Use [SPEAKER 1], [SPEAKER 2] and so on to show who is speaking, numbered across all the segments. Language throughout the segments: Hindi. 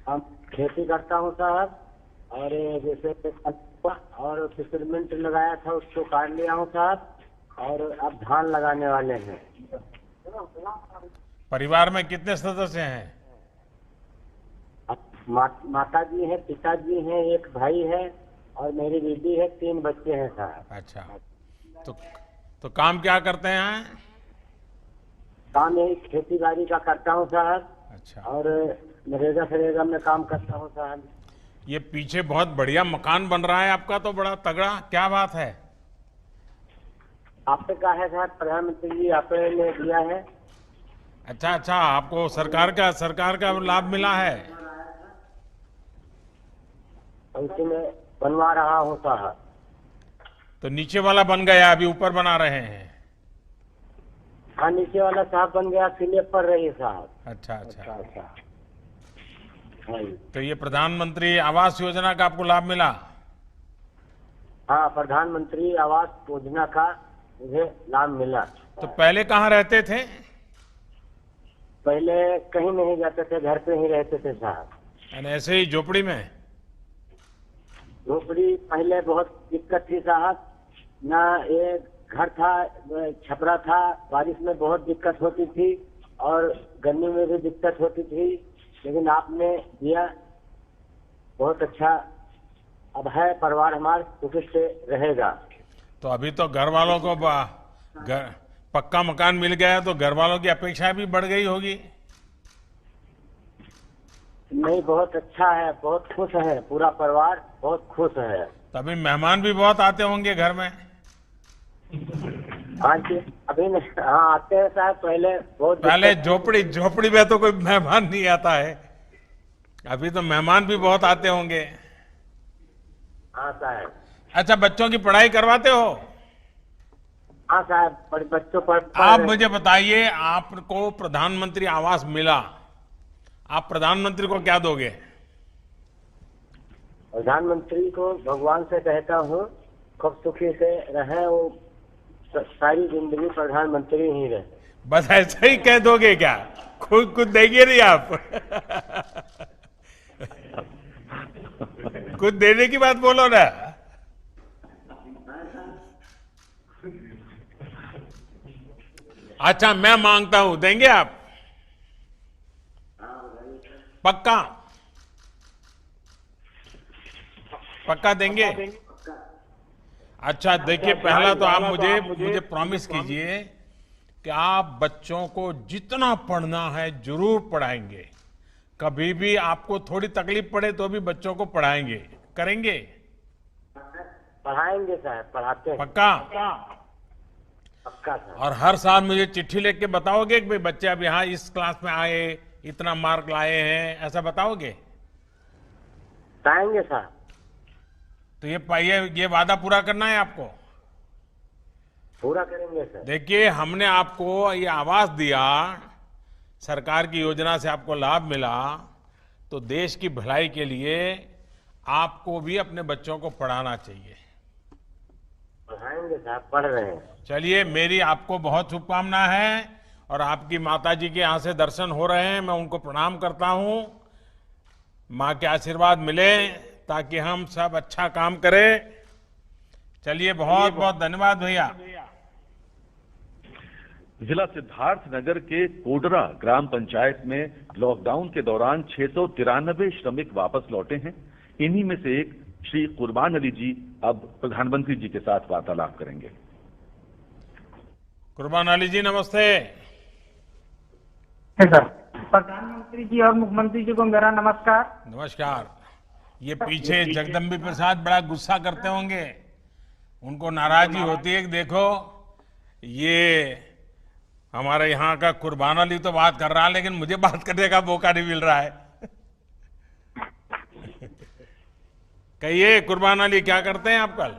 [SPEAKER 1] हम खेती करता हूँ साहब। और जैसे और फिशरमेंट लगाया था उसको काट लिया हूँ साहब। और अब धान लगाने वाले हैं।
[SPEAKER 2] परिवार में कितने सदस्य हैं?
[SPEAKER 1] अब माता जी है, पिताजी हैं, एक भाई है और मेरी बीवी है, 3 बच्चे हैं साहब।
[SPEAKER 2] अच्छा। तो तो काम क्या करते हैं?
[SPEAKER 1] काम यही खेती बाड़ी का करता हूँ साहब।
[SPEAKER 2] अच्छा।
[SPEAKER 1] और नरेगा फरेगा में काम करता हूँ साहब।
[SPEAKER 2] ये पीछे बहुत बढ़िया मकान बन रहा है आपका, तो बड़ा तगड़ा, क्या बात है?
[SPEAKER 1] आपने कहा है साहब, प्रधानमंत्री जी आपने ने दिया है।
[SPEAKER 2] अच्छा अच्छा, आपको सरकार का लाभ मिला है?
[SPEAKER 1] और उसी में बनवा रहा हूँ साहब।
[SPEAKER 2] तो नीचे वाला बन गया, अभी ऊपर बना रहे हैं?
[SPEAKER 1] हाँ, नीचे वाला साहब बन गया, स्लैब पर रही साहब।
[SPEAKER 2] अच्छा अच्छा।
[SPEAKER 1] अच्छा अच्छा। हाँ जी।
[SPEAKER 2] तो ये प्रधानमंत्री आवास योजना का आपको लाभ मिला?
[SPEAKER 1] हाँ, प्रधानमंत्री आवास योजना का मुझे लाभ मिला।
[SPEAKER 2] तो पहले कहाँ रहते थे?
[SPEAKER 1] पहले कहीं नहीं जाते थे, घर पे ही रहते थे साहब।
[SPEAKER 2] यानी ऐसे ही झोपड़ी में?
[SPEAKER 1] झोपड़ी पहले बहुत दिक्कत थी साहब। ना एक घर था, छपरा था, बारिश में बहुत दिक्कत होती थी और गर्मी में भी दिक्कत होती थी। लेकिन आपने दिया, बहुत अच्छा। अब है, परिवार हमारा सुखी से रहेगा।
[SPEAKER 2] तो अभी तो घर वालों को घर पक्का मकान मिल गया है, तो घर वालों की अपेक्षा भी बढ़ गई होगी?
[SPEAKER 1] नहीं, बहुत अच्छा है, बहुत खुश है, पूरा परिवार बहुत खुश है।
[SPEAKER 2] तो अभी मेहमान भी बहुत आते होंगे घर में?
[SPEAKER 1] हाँ जी। अभी हाँ, आते हैं साहब, पहले बहुत
[SPEAKER 2] पहले
[SPEAKER 1] दिक्कत थी।
[SPEAKER 2] झोपड़ी झोपड़ी में तो कोई मेहमान नहीं आता है, अभी तो मेहमान भी बहुत आते होंगे।
[SPEAKER 1] हाँ साहब।
[SPEAKER 2] अच्छा, बच्चों की पढ़ाई करवाते हो?
[SPEAKER 1] हाँ साहब, बच्चों पढ़
[SPEAKER 2] आप
[SPEAKER 1] रहे
[SPEAKER 2] मुझे
[SPEAKER 1] हैं।
[SPEAKER 2] बताइए, आपको प्रधानमंत्री आवास मिला, आप प्रधानमंत्री को क्या दोगे?
[SPEAKER 1] प्रधानमंत्री को भगवान से कहता हूँ, खूब सुखी से रहे वो, सारी जिंदगी प्रधानमंत्री ही रहे।
[SPEAKER 2] बस ऐसा ही कह दोगे क्या? खुद कुछ देंगे नहीं आप? कुछ देने की बात बोलो ना। अच्छा, मैं मांगता हूं, देंगे आप? पक्का? पक्का देंगे? अच्छा देखिए, पहला तो आप मुझे मुझे प्रॉमिस कीजिए कि आप बच्चों को जितना पढ़ना है जरूर पढ़ाएंगे। कभी भी आपको थोड़ी तकलीफ पड़े तो भी बच्चों को पढ़ाएंगे, करेंगे?
[SPEAKER 1] पढ़ाएंगे साहब, पढ़ाते हैं।
[SPEAKER 2] पक्का?
[SPEAKER 1] पक्का साहब।
[SPEAKER 2] और हर साल मुझे चिट्ठी लिख के बताओगे कि भाई बच्चे अब यहाँ इस क्लास में आए, इतना मार्क लाए हैं, ऐसा बताओगे?
[SPEAKER 1] बताएंगे साहब।
[SPEAKER 2] तो ये वादा पूरा करना है आपको।
[SPEAKER 1] पूरा करेंगे सर।
[SPEAKER 2] देखिए, हमने आपको ये आवास दिया, सरकार की योजना से आपको लाभ मिला, तो देश की भलाई के लिए आपको भी अपने बच्चों को पढ़ाना चाहिए।
[SPEAKER 1] पढ़ाएंगे साहब, पढ़ रहे हैं।
[SPEAKER 2] चलिए, मेरी आपको बहुत शुभकामना है। और आपकी माता जी के यहाँ से दर्शन हो रहे हैं, मैं उनको प्रणाम करता हूँ। माँ के आशीर्वाद मिले ताकि हम सब अच्छा काम करें। चलिए, बहुत बहुत धन्यवाद भैया।
[SPEAKER 3] जिला सिद्धार्थनगर के कोडरा ग्राम पंचायत में लॉकडाउन के दौरान 693 श्रमिक वापस लौटे हैं। इन्हीं में से एक श्री कुर्बान अली जी अब प्रधानमंत्री जी के साथ वार्तालाप करेंगे।
[SPEAKER 2] कुर्बान अली जी, नमस्ते।
[SPEAKER 4] सर, प्रधानमंत्री जी और मुख्यमंत्री जी को मेरा नमस्कार।
[SPEAKER 2] नमस्कार। ये पीछे जगदम्बी प्रसाद बड़ा गुस्सा करते होंगे, उनको नाराजगी होती है कि देखो, ये हमारे यहाँ का कुर्बान अली तो बात कर रहा है, लेकिन मुझे बात करने का मौका नहीं मिल रहा है। कहिए कुर्बान अली, क्या करते हैं आप कल?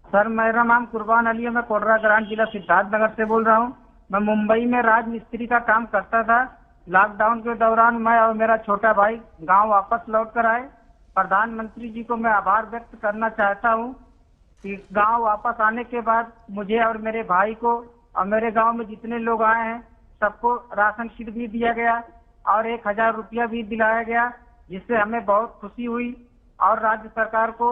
[SPEAKER 4] सर, मेरा नाम कुर्बान अली है, मैं कोडरा ग्राम जिला सिद्धार्थनगर से बोल रहा हूँ। मैं मुंबई में राजमिस्त्री का काम करता था। लॉकडाउन के दौरान मैं और मेरा छोटा भाई गांव वापस लौट कर आए। प्रधानमंत्री जी को मैं आभार व्यक्त करना चाहता हूँ कि गांव वापस आने के बाद मुझे और मेरे भाई को और मेरे गांव में जितने लोग आए हैं सबको राशन किट भी दिया गया और 1,000 रुपया भी दिलाया गया, जिससे हमें बहुत खुशी हुई। और राज्य सरकार को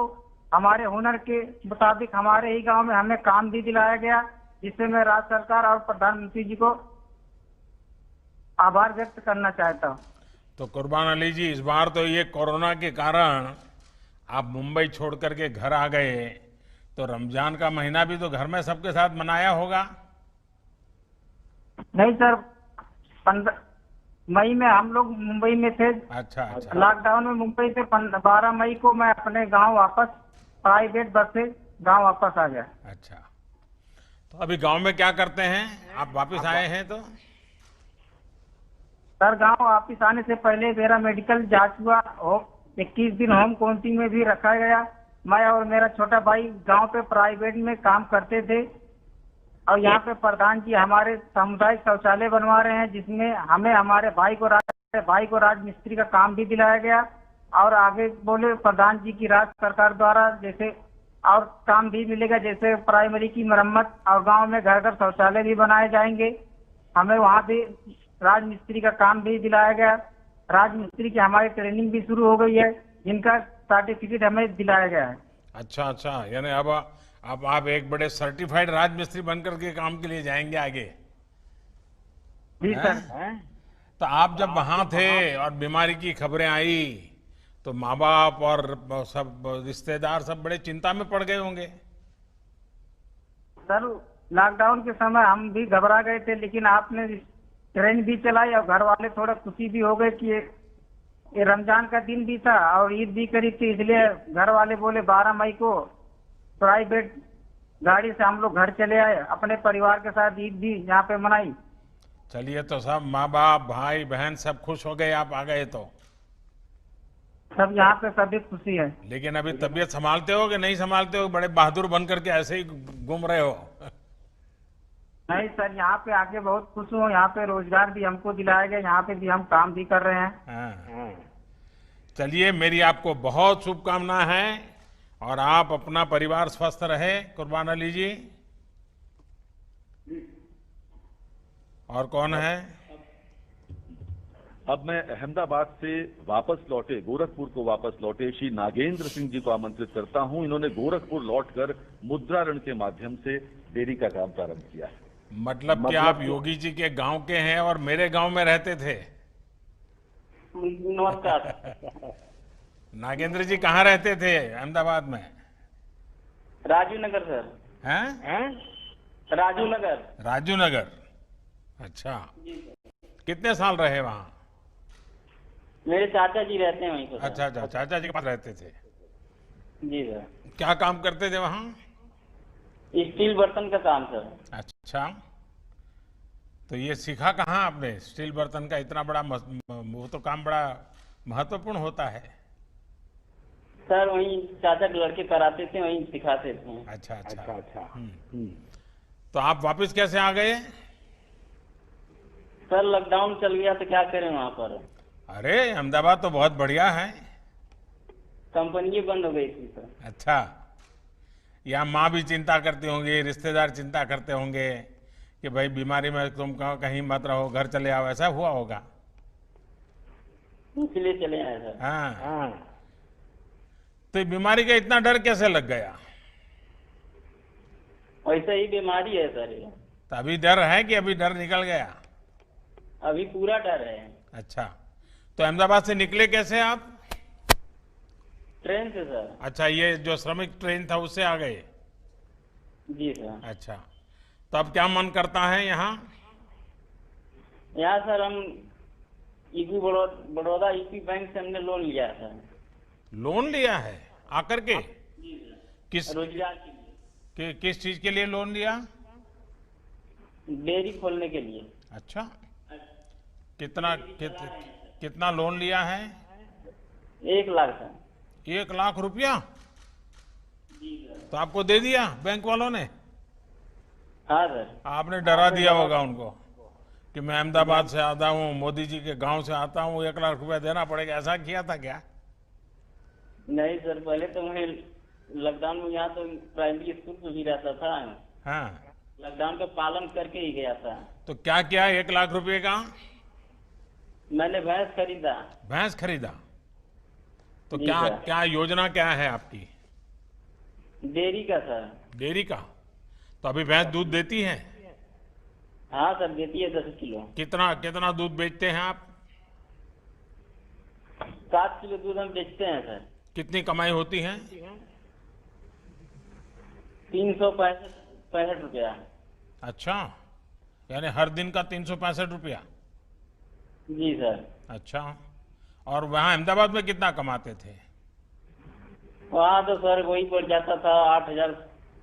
[SPEAKER 4] हमारे हुनर के मुताबिक हमारे ही गांव में हमें काम भी दिलाया गया, जिससे मैं राज्य सरकार और प्रधानमंत्री जी को आभार व्यक्त करना चाहता हूँ।
[SPEAKER 2] तो कुर्बान अली जी, इस बार तो ये कोरोना के कारण आप मुंबई छोड़ करके घर आ गए, तो रमजान का महीना भी तो घर में सबके साथ मनाया होगा?
[SPEAKER 4] नहीं सर, 15 मई में हम लोग मुंबई में थे।
[SPEAKER 2] अच्छा अच्छा।
[SPEAKER 4] लॉकडाउन में मुंबई से 12 मई को मैं अपने गांव वापस प्राइवेट बस से गांव वापस आ गया।
[SPEAKER 2] अच्छा, तो अभी गांव में क्या करते हैं? आप वापस आए हैं तो?
[SPEAKER 4] सर गांव वापस आने से पहले मेरा मेडिकल जांच हुआ और 21 दिन होम क्वारंटीन में भी रखा गया। मैं और मेरा छोटा भाई गांव पे प्राइवेट में काम करते थे और यहाँ पे प्रधान जी हमारे सामुदायिक शौचालय बनवा रहे हैं, जिसमें हमें हमारे भाई को राजमिस्त्री का काम भी दिलाया गया। और आगे बोले प्रधान जी की राज्य सरकार द्वारा जैसे और काम भी मिलेगा, जैसे प्राइमरी की मरम्मत और गांव में घर घर शौचालय भी बनाए जाएंगे। हमें वहाँ भी राजमिस्त्री का काम भी दिलाया गया। राजमिस्त्री की हमारी ट्रेनिंग भी शुरू हो गई है, जिनका सर्टिफिकेट हमें दिलाया गया है।
[SPEAKER 2] अच्छा अच्छा, यानी अब आप एक बड़े सर्टिफाइड राजमिस्त्री बनकर के काम के लिए जाएंगे आगे?
[SPEAKER 4] जी सर।
[SPEAKER 2] तो आप जब वहां थे और बीमारी की खबरें आई तो माँ बाप और सब रिश्तेदार सब बड़े चिंता में पड़ गए होंगे?
[SPEAKER 4] सर लॉकडाउन के समय हम भी घबरा गए थे, लेकिन आपने ट्रेन भी चलाई और घर वाले थोड़ा खुशी भी हो गए कि ये रमजान का दिन भी था और ईद भी करीब थी, इसलिए घर वाले बोले 12 मई को प्राइवेट गाड़ी से हम लोग घर चले आए, अपने परिवार के साथ ईद भी यहाँ पे मनाई।
[SPEAKER 2] चलिए, तो सब माँ बाप भाई बहन सब खुश हो गए आप आ गए तो?
[SPEAKER 4] सब यहाँ पे सभी खुशी है।
[SPEAKER 2] लेकिन अभी तबीयत संभालते हो कि नहीं संभालते हो? बड़े बहादुर बन करके ऐसे ही घूम रहे हो?
[SPEAKER 4] नहीं सर, यहाँ पे आके बहुत खुश हूँ। यहाँ पे रोजगार भी हमको दिलाया गया, यहाँ पे भी हम काम भी कर रहे हैं।
[SPEAKER 2] हाँ। चलिए, मेरी आपको बहुत शुभकामनाएं हैं और आप अपना परिवार स्वस्थ रहे कुर्बान अली जी। और कौन है?
[SPEAKER 3] अब मैं अहमदाबाद से वापस लौटे, गोरखपुर को वापस लौटे श्री नागेंद्र सिंह जी को आमंत्रित करता हूं। इन्होंने गोरखपुर लौटकर मुद्रा ऋण के माध्यम से डेयरी का काम प्रारंभ किया है।
[SPEAKER 2] मतलब कि आप योगी जी के गांव के हैं और मेरे गांव में रहते थे?
[SPEAKER 5] नमस्कार।
[SPEAKER 2] नागेंद्र जी कहाँ रहते थे अहमदाबाद में?
[SPEAKER 5] राजू नगर सर।
[SPEAKER 2] हैं?
[SPEAKER 5] राजू नगर।
[SPEAKER 2] राजू नगर। अच्छा, कितने साल रहे वहाँ?
[SPEAKER 5] मेरे चाचा जी रहते हैं वहीं पर।
[SPEAKER 2] अच्छा अच्छा, चाचा जी के पास रहते थे?
[SPEAKER 5] जी सर।
[SPEAKER 2] क्या काम करते थे वहाँ?
[SPEAKER 5] स्टील बर्तन का काम सर।
[SPEAKER 2] अच्छा, तो ये सीखा कहाँ आपने स्टील बर्तन का इतना बड़ा वो तो काम बड़ा महत्वपूर्ण होता है।
[SPEAKER 5] सर वहीं चाचा के लड़के कराते थे, वहीं सिखाते थे।
[SPEAKER 2] अच्छा अच्छा अच्छा। तो आप वापस कैसे आ गए?
[SPEAKER 5] सर लॉकडाउन चल गया तो क्या करें वहाँ पर।
[SPEAKER 2] अरे अहमदाबाद तो बहुत बढ़िया है।
[SPEAKER 5] कंपनी बंद हो गई थी सर।
[SPEAKER 2] अच्छा, यहाँ माँ भी चिंता करती होंगी, रिश्तेदार चिंता करते होंगे कि भाई बीमारी में तुम कहीं मत रहो, घर चले आओ, ऐसा हुआ होगा?
[SPEAKER 5] इसलिए चले आए सर।
[SPEAKER 2] हाँ। तो ये बीमारी का इतना डर कैसे लग गया?
[SPEAKER 5] वैसे ही बीमारी है सर ये।
[SPEAKER 2] तो अभी डर है कि अभी डर निकल गया?
[SPEAKER 5] अभी पूरा डर है।
[SPEAKER 2] अच्छा, तो अहमदाबाद से निकले कैसे आप?
[SPEAKER 5] ट्रेन से सर।
[SPEAKER 2] अच्छा, ये जो श्रमिक ट्रेन था उससे आ गए?
[SPEAKER 5] जी सर।
[SPEAKER 2] अच्छा, तो अब क्या मन करता है यहाँ?
[SPEAKER 5] यहाँ सर हम यूपी बड़ौदा यूपी बैंक से हमने लोन लिया था।
[SPEAKER 2] लोन लिया है आकर के?
[SPEAKER 5] जी सर।
[SPEAKER 2] किस
[SPEAKER 5] रोजगार के लिए।
[SPEAKER 2] किस चीज के लिए लोन लिया?
[SPEAKER 5] डेयरी खोलने के लिए।
[SPEAKER 2] अच्छा, कितना लोन लिया है?
[SPEAKER 5] 1 लाख सर।
[SPEAKER 2] 1 लाख रुपया? तो आपको दे दिया बैंक वालों ने?
[SPEAKER 5] हाँ सर।
[SPEAKER 2] आपने डरा दिया होगा उनको कि मैं अहमदाबाद से आता हूँ, मोदी जी के गांव से आता हूँ, 1 लाख रुपया देना पड़ेगा, ऐसा किया था क्या?
[SPEAKER 5] नहीं सर, पहले तो मैं लॉकडाउन में यहाँ तो प्राइमरी स्कूल में भी रहता था।
[SPEAKER 2] हाँ,
[SPEAKER 5] लॉकडाउन का पालन करके ही गया था।
[SPEAKER 2] तो क्या किया 1 लाख रुपये का?
[SPEAKER 5] मैंने भैंस खरीदा।
[SPEAKER 2] भैंस खरीदा? तो
[SPEAKER 5] जी
[SPEAKER 2] क्या
[SPEAKER 5] सर।
[SPEAKER 2] क्या योजना क्या है आपकी?
[SPEAKER 5] डेयरी का सर।
[SPEAKER 2] डेयरी का? तो अभी भैंस दूध देती है?
[SPEAKER 5] हाँ सर, देती है 10 किलो।
[SPEAKER 2] कितना कितना दूध बेचते हैं आप?
[SPEAKER 5] 7 किलो दूध हम बेचते हैं सर।
[SPEAKER 2] कितनी कमाई होती है?
[SPEAKER 5] 365 रुपया।
[SPEAKER 2] अच्छा, यानी हर दिन का 365 रुपया?
[SPEAKER 5] जी सर।
[SPEAKER 2] अच्छा, और वहाँ अहमदाबाद में कितना कमाते थे?
[SPEAKER 5] वहाँ तो सर वही पड़ जाता था 8,000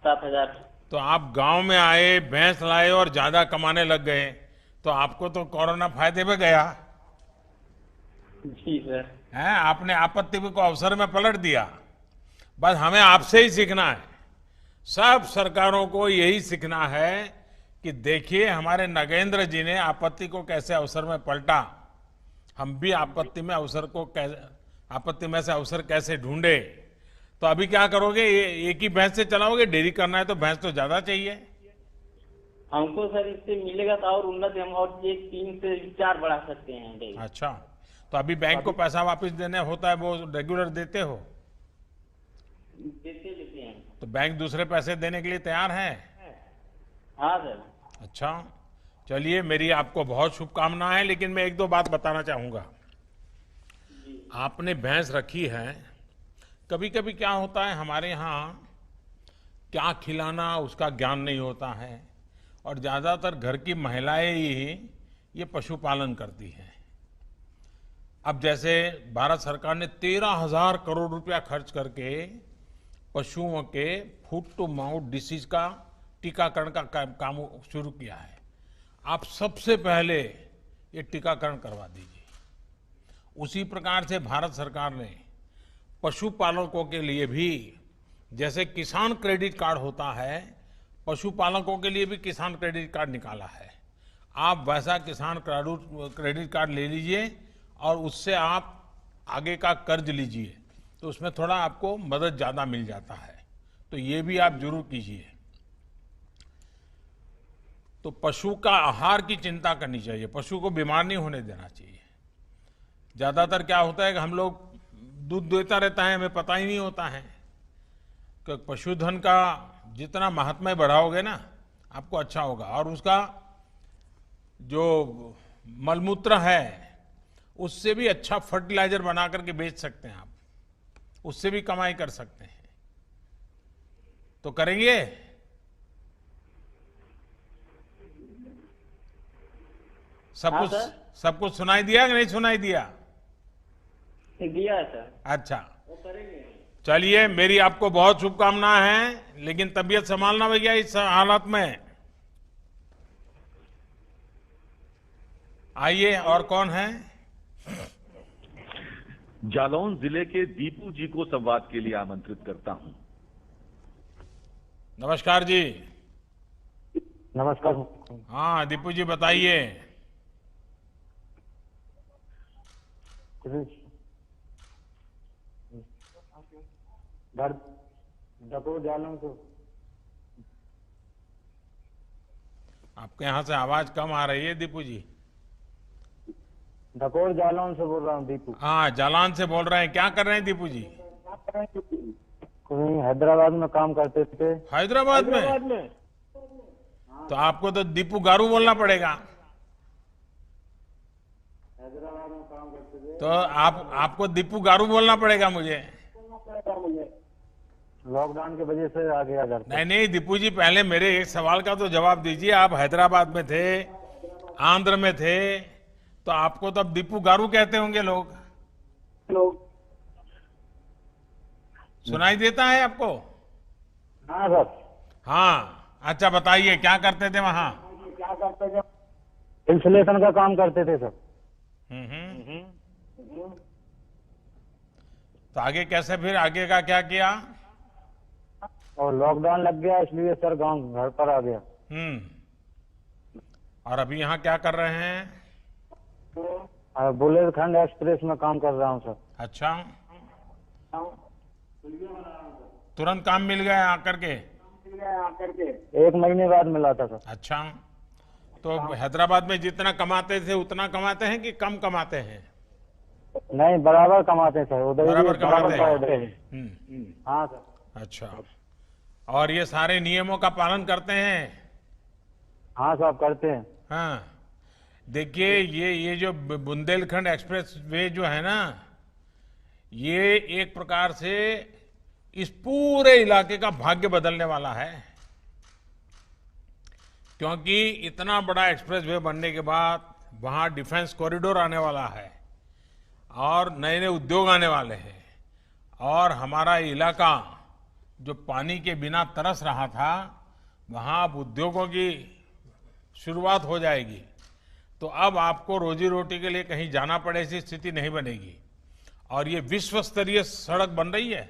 [SPEAKER 5] 7,000।
[SPEAKER 2] तो आप गांव में आए, भैंस लाए और ज्यादा कमाने लग गए, तो आपको तो कोरोना फायदे में गया
[SPEAKER 5] जी सर।
[SPEAKER 2] है। आपने आपत्ति को अवसर में पलट दिया। बस हमें आपसे ही सीखना है, सब सरकारों को यही सीखना है कि देखिए हमारे नगेंद्र जी ने आपत्ति को कैसे अवसर में पलटा, हम भी आपत्ति में अवसर को आपत्ति में से अवसर कैसे ढूंढे। तो अभी क्या करोगे? एक ही भैंस से चलाओगे? डेयरी करना है तो भैंस तो ज्यादा चाहिए।
[SPEAKER 5] हमको सर इससे मिलेगा तो और उन्नति, हम और 3 से 4 बढ़ा सकते हैं डेयरी।
[SPEAKER 2] अच्छा, तो अभी बैंक को पैसा वापस देने होता है, वो रेगुलर देते हो?
[SPEAKER 5] देते हैं।
[SPEAKER 2] तो बैंक दूसरे पैसे देने के लिए तैयार है?
[SPEAKER 5] हाँ सर।
[SPEAKER 2] अच्छा, चलिए, मेरी आपको बहुत शुभकामनाएं। लेकिन मैं एक दो बात बताना चाहूंगा। आपने भैंस रखी है, कभी कभी क्या होता है हमारे यहाँ, क्या खिलाना उसका ज्ञान नहीं होता है, और ज्यादातर घर की महिलाएं ही ये पशुपालन करती हैं। अब जैसे भारत सरकार ने 13,000 करोड़ रुपया खर्च करके पशुओं के फुट टू माउथ डिसीज का टीकाकरण का काम शुरू किया है। आप सबसे पहले ये टीकाकरण करवा दीजिए। उसी प्रकार से भारत सरकार ने पशुपालकों के लिए भी, जैसे किसान क्रेडिट कार्ड होता है, पशुपालकों के लिए भी किसान क्रेडिट कार्ड निकाला है। आप वैसा किसान क्रेडिट कार्ड ले लीजिए और उससे आप आगे का कर्ज लीजिए, तो उसमें थोड़ा आपको मदद ज्यादा मिल जाता है। तो ये भी आप जरूर कीजिए। तो पशु का आहार की चिंता करनी चाहिए, पशु को बीमार नहीं होने देना चाहिए। ज्यादातर क्या होता है कि हम लोग दूध देता रहता है, हमें पता ही नहीं होता है कि पशुधन का जितना महात्म्य बढ़ाओगे ना, आपको अच्छा होगा। और उसका जो मलमूत्र है उससे भी अच्छा फर्टिलाइजर बना करके बेच सकते हैं आप, उससे भी कमाई कर सकते हैं। तो करेंगे?
[SPEAKER 5] हाँ सर।
[SPEAKER 2] सब कुछ सुनाई दिया कि नहीं सुनाई दिया?
[SPEAKER 5] दिया है सर।
[SPEAKER 2] अच्छा,
[SPEAKER 5] वो करेंगे।
[SPEAKER 2] चलिए, मेरी आपको बहुत शुभकामनाएं हैं, लेकिन तबीयत संभालना भैया इस हालात में। आइए, और कौन है?
[SPEAKER 3] जालौन जिले के दीपू जी को संवाद के लिए आमंत्रित करता हूं।
[SPEAKER 2] नमस्कार जी।
[SPEAKER 1] नमस्कार।
[SPEAKER 2] हाँ दीपू जी, बताइए।
[SPEAKER 1] डकोर जालौन से।
[SPEAKER 2] आपके यहाँ से आवाज कम आ रही है दीपू जी।
[SPEAKER 1] डकोर जालौन से बोल रहा हूँ दीपू।
[SPEAKER 2] हाँ, जालान से बोल रहे हैं। क्या कर रहे हैं दीपू जी?
[SPEAKER 1] कोई हैदराबाद में काम करते थे।
[SPEAKER 2] हैदराबाद में? तो आपको तो दीपू गारू बोलना पड़ेगा।
[SPEAKER 1] हैदराबाद में काम करते थे।
[SPEAKER 2] तो आपको दीपू गारू बोलना पड़ेगा मुझे।
[SPEAKER 1] लॉकडाउन की वजह से आ गया घर पे।
[SPEAKER 2] नहीं नहीं दीपू जी, पहले मेरे एक सवाल का तो जवाब दीजिए। आप हैदराबाद में थे, आंध्र में थे, तो आपको तो अब दीपू गारू कहते होंगे लोग। सुनाई देता है आपको?
[SPEAKER 1] हाँ सर।
[SPEAKER 2] हाँ, अच्छा बताइए, क्या करते थे वहां?
[SPEAKER 1] क्या करते थे? इंसुलेशन का काम करते थे सर।
[SPEAKER 2] तो आगे कैसे, फिर आगे का क्या किया?
[SPEAKER 1] और लॉकडाउन लग गया इसलिए सर गांव घर पर आ गया।
[SPEAKER 2] और अभी यहाँ क्या कर रहे हैं?
[SPEAKER 1] बुंदेलखंड एक्सप्रेस में काम कर रहा हूँ सर।
[SPEAKER 2] अच्छा, तुरंत काम मिल गया आकर के?
[SPEAKER 1] 1 महीने बाद मिला था सर।
[SPEAKER 2] अच्छा, तो हैदराबाद में जितना कमाते थे उतना कमाते हैं कि कम कमाते हैं?
[SPEAKER 6] नहीं, बराबर कमाते हैं सर, उधर भी
[SPEAKER 2] बराबर कमाते हैं।
[SPEAKER 6] उधर ही। हाँ सर।
[SPEAKER 2] अच्छा, और ये सारे नियमों का पालन करते हैं?
[SPEAKER 6] हाँ साहब, करते हैं।
[SPEAKER 2] हाँ, देखिए ये जो बुंदेलखंड एक्सप्रेस वे जो है ना, ये एक प्रकार से इस पूरे इलाके का भाग्य बदलने वाला है, क्योंकि इतना बड़ा एक्सप्रेस वे बनने के बाद वहां डिफेंस कॉरिडोर आने वाला है और नए नए उद्योग आने वाले हैं, और हमारा इलाका जो पानी के बिना तरस रहा था, वहां अब उद्योगों की शुरुआत हो जाएगी। तो अब आपको रोजी रोटी के लिए कहीं जाना पड़े ऐसी स्थिति नहीं बनेगी। और ये विश्व स्तरीय सड़क बन रही है।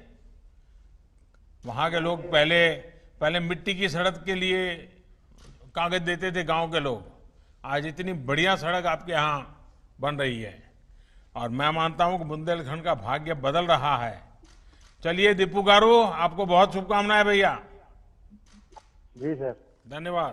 [SPEAKER 2] वहां के लोग पहले मिट्टी की सड़क के लिए कागज देते थे गांव के लोग, आज इतनी बढ़िया सड़क आपके यहाँ बन रही है, और मैं मानता हूं कि बुंदेलखंड का भाग्य बदल रहा है। चलिए दीपू गारू, आपको बहुत शुभकामनाएं भैया।
[SPEAKER 6] जी सर।
[SPEAKER 2] धन्यवाद।